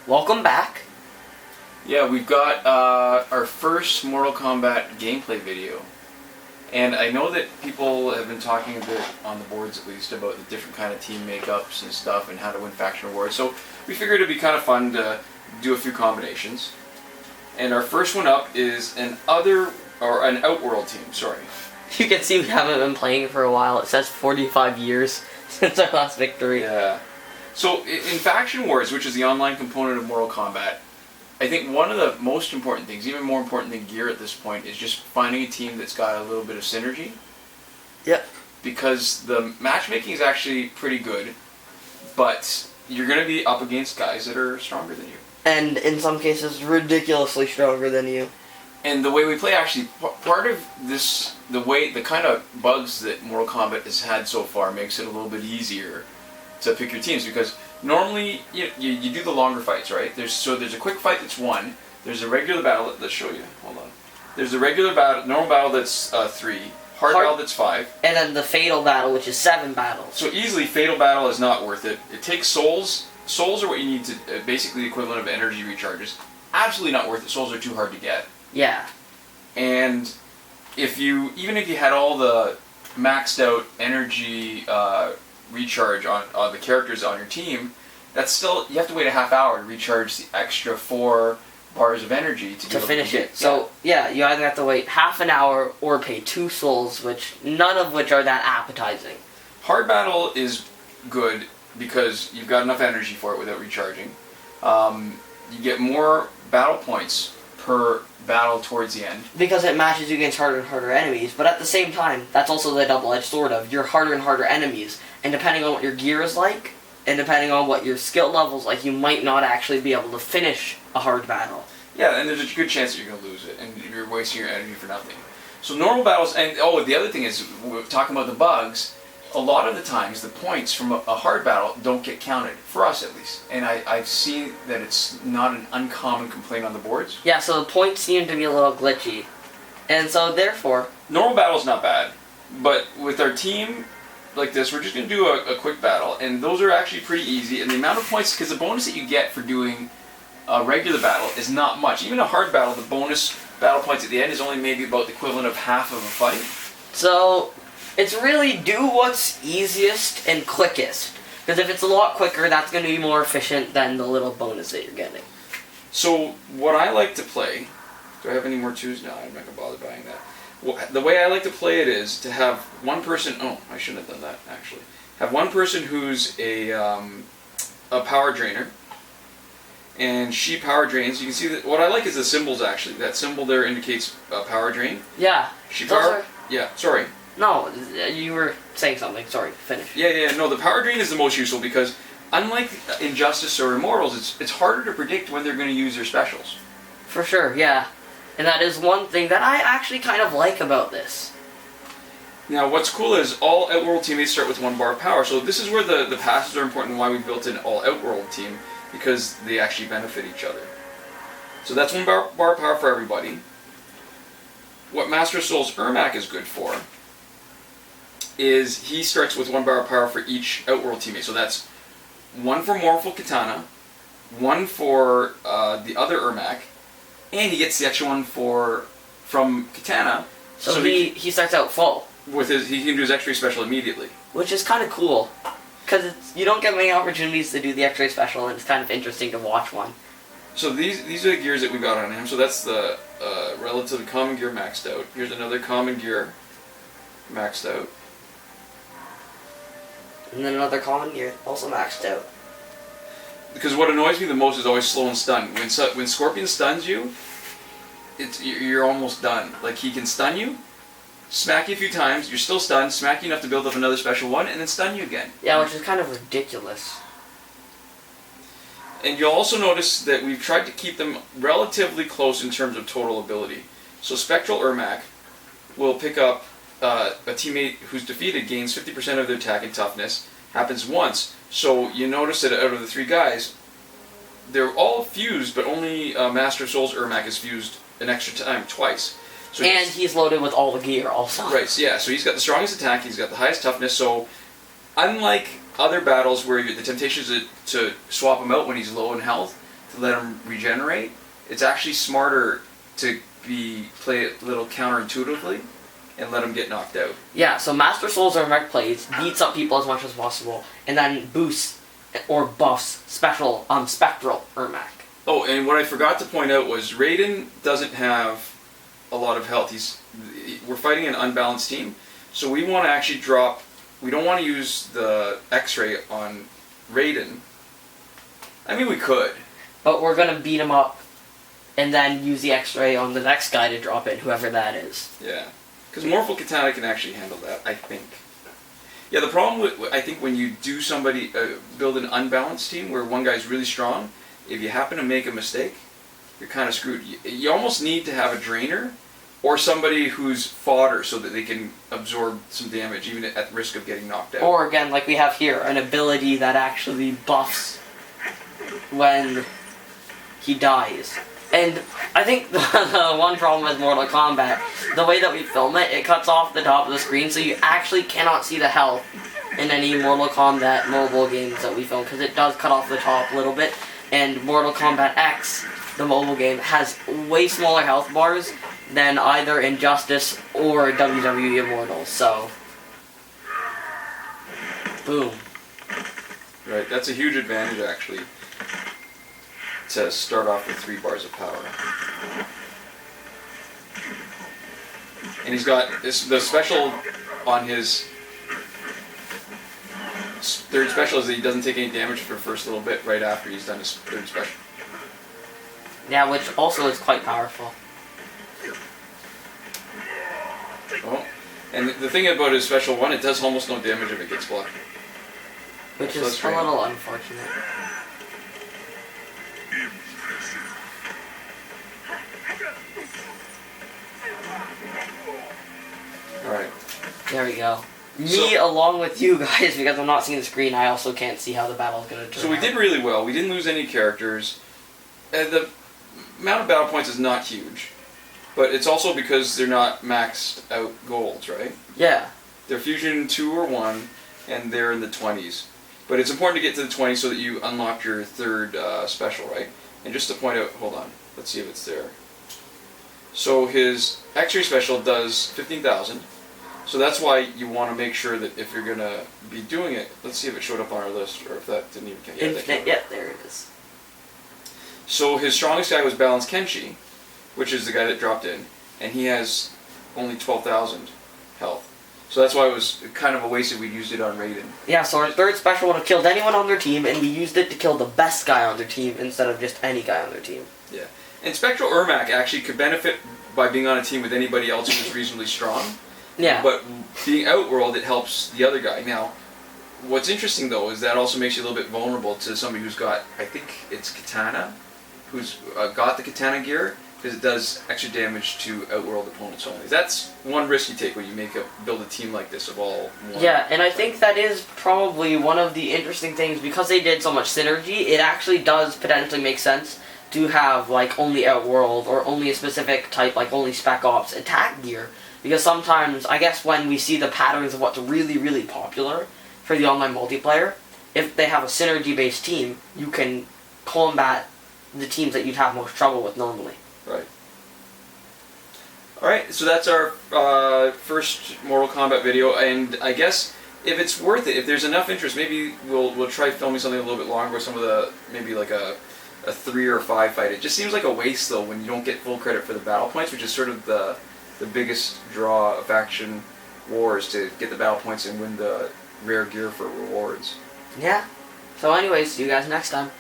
Welcome back. Yeah, we've got our first Mortal Kombat gameplay video. And I know that people have been talking a bit, on the boards at least, about the different kind of team makeups and stuff and how to win faction awards. So we figured it'd be kind of fun to do a few combinations. And our first one up is an Outworld team, sorry. You can see we haven't been playing for a while. It says 45 years since our last victory. Yeah. So in Faction Wars, which is the online component of Mortal Kombat, I think one of the most important things, even more important than gear at this point, is just finding a team that's got a little bit of synergy. Yep. Because the matchmaking is actually pretty good, but you're going to be up against guys that are stronger than you. And in some cases, ridiculously stronger than you. And the way we play, actually, part of this, the kind of bugs that Mortal Kombat has had so far makes it a little bit easier to pick your teams, because normally you do the longer fights, right? There's a quick fight that's 1. There's a regular battle. Let's show you. Hold on. There's a regular battle, normal battle that's 3. Hard battle that's 5. And then the fatal battle, which is 7 battles. So easily, fatal battle is not worth it. It takes souls. Souls are what you need to, basically the equivalent of energy recharges. Absolutely not worth it. Souls are too hard to get. Yeah. And even if you had all the maxed out energy recharge on the characters on your team, that's still, you have to wait a half hour to recharge the extra 4 bars of energy to finish it. So yeah, you either have to wait half an hour or pay 2 souls, none of which are that appetizing. Hard battle is good because you've got enough energy for it without recharging. You get more battle points per battle towards the end. Because it matches you against harder and harder enemies, but at the same time, that's also the double-edged sword of your harder and harder enemies, and depending on what your gear is like, and depending on what your skill level's like, you might not actually be able to finish a hard battle. Yeah, and there's a good chance that you're going to lose it, and you're wasting your energy for nothing. So normal battles, and the other thing is, we're talking about the bugs, a lot of the times the points from a hard battle don't get counted, for us at least. And I've seen that it's not an uncommon complaint on the boards. Yeah, so the points seem to be a little glitchy. And so therefore... Normal battle's not bad, but with our team like this, we're just going to do a quick battle, and those are actually pretty easy. And the amount of points, because the bonus that you get for doing a regular battle is not much. Even a hard battle, the bonus battle points at the end is only maybe about the equivalent of half of a fight. So... it's really do what's easiest and quickest. Because if it's a lot quicker, that's going to be more efficient than the little bonus that you're getting. So, what I like to play... Do I have any more 2s? No, I'm not going to bother buying that. Well, the way I like to play it is to have one person... Oh, I shouldn't have done that, actually. Have one person who's a power drainer. And she power drains. You can see that... What I like is the symbols, actually. That symbol there indicates power drain. Yeah. Yeah, sorry. No, you were saying something. Sorry, finish. Yeah. No, the power drain is the most useful because, unlike Injustice or Immortals, it's harder to predict when they're going to use their specials. For sure, yeah. And that is one thing that I actually kind of like about this. Now, what's cool is all Outworld teammates start with 1 bar of power, so this is where the passes are important and why we built an all Outworld team, because they actually benefit each other. So that's 1 bar of power for everybody. What Master Soul's Ermac is good for is he starts with 1 bar of power for each Outworld teammate. So that's 1 for Mournful Kitana, 1 for the other Ermac, and he gets the extra 1 from Kitana. So he starts out full. He can do his X-ray special immediately. Which is kind of cool, because you don't get many opportunities to do the X-ray special, and it's kind of interesting to watch one. So these are the gears that we got on him. So that's the relatively common gear maxed out. Here's another common gear maxed out. And then another common gear, also maxed out. Because what annoys me the most is always slow and stun. When Scorpion stuns you, you're almost done. Like, he can stun you, smack you a few times, you're still stunned, smack you enough to build up another special 1, and then stun you again. Yeah, which is kind of ridiculous. And you'll also notice that we've tried to keep them relatively close in terms of total ability. So Spectral Ermac will pick up a teammate who's defeated gains 50% of their attack and toughness. Happens once. So you notice that out of the 3 guys, they're all fused, but only Master Soul's Ermac is fused an extra time, twice. So he's loaded with all the gear also. Right, so yeah, so he's got the strongest attack, he's got the highest toughness, so unlike other battles where the temptation is to swap him out when he's low in health, to let him regenerate, it's actually smarter to play it a little counterintuitively and let him get knocked out. Yeah, so Master Soul's Ermac plays, beats up people as much as possible, and then boosts or buffs Spectral Ermac. Oh, and what I forgot to point out was Raiden doesn't have a lot of health. We're fighting an unbalanced team, so we want to actually drop. We don't want to use the X-ray on Raiden. I mean, we could. But we're going to beat him up and then use the X-ray on the next guy to drop it, whoever that is. Yeah. Because Mournful Kitana can actually handle that, I think. Yeah, the problem with, I think, when you do build an unbalanced team where one guy's really strong, if you happen to make a mistake, you're kind of screwed. You almost need to have a drainer or somebody who's fodder so that they can absorb some damage, even at risk of getting knocked out. Or, again, like we have here, an ability that actually buffs when he dies. And I think the one problem with Mortal Kombat, the way that we film it, it cuts off the top of the screen, so you actually cannot see the health in any Mortal Kombat mobile games that we film, because it does cut off the top a little bit. And Mortal Kombat X, the mobile game, has way smaller health bars than either Injustice or WWE Immortals, so... Boom. Right, that's a huge advantage, actually. To start off with 3 bars of power. And he's got the special on his third special is that he doesn't take any damage for the first little bit right after he's done his third special. Yeah, which also is quite powerful. Oh, and the thing about his special one, it does almost no damage if it gets blocked. Which is a little unfortunate. Alright. There we go. Me, along with you guys, because I'm not seeing the screen, I also can't see how the battle's going to turn So we out. did really well. We didn't lose any characters. The amount of battle points is not huge. But it's also because they're not maxed out golds, right? Yeah. They're Fusion 2 or 1, and they're in the 20s. But it's important to get to the 20s so that you unlock your third special, right? And just to point out, hold on, let's see if it's there. So his X-ray special does 15,000. So that's why you want to make sure that if you're going to be doing it, let's see if it showed up on our list, or if that didn't even count. Yeah, there it is. So his strongest guy was Balance Kenshi, which is the guy that dropped in, and he has only 12,000 health. So that's why it was kind of a waste that we used it on Raiden. Yeah, so our third special would have killed anyone on their team, and we used it to kill the best guy on their team instead of just any guy on their team. Yeah. And Spectral Ermac actually could benefit by being on a team with anybody else who's reasonably strong. Yeah. But being Outworld, it helps the other guy. Now, what's interesting though is that also makes you a little bit vulnerable to somebody who's got, I think it's Kitana, who's got the Kitana gear, because it does extra damage to Outworld opponents only. That's one risk you take when you build a team like this of all one. Yeah, and I think that is probably one of the interesting things, because they did so much synergy, it actually does potentially make sense to have like only Outworld or only a specific type, like only Spec Ops attack gear. Because sometimes, I guess when we see the patterns of what's really, really popular for the online multiplayer, if they have a synergy-based team, you can combat the teams that you'd have most trouble with normally. Right. Alright, so that's our first Mortal Kombat video, and I guess if it's worth it, if there's enough interest, maybe we'll try filming something a little bit longer with some of the, maybe like a 3 or 5 fight. It just seems like a waste though when you don't get full credit for the battle points, which is sort of the biggest draw of action wars, to get the battle points and win the rare gear for rewards. Yeah. So anyways, see you guys next time.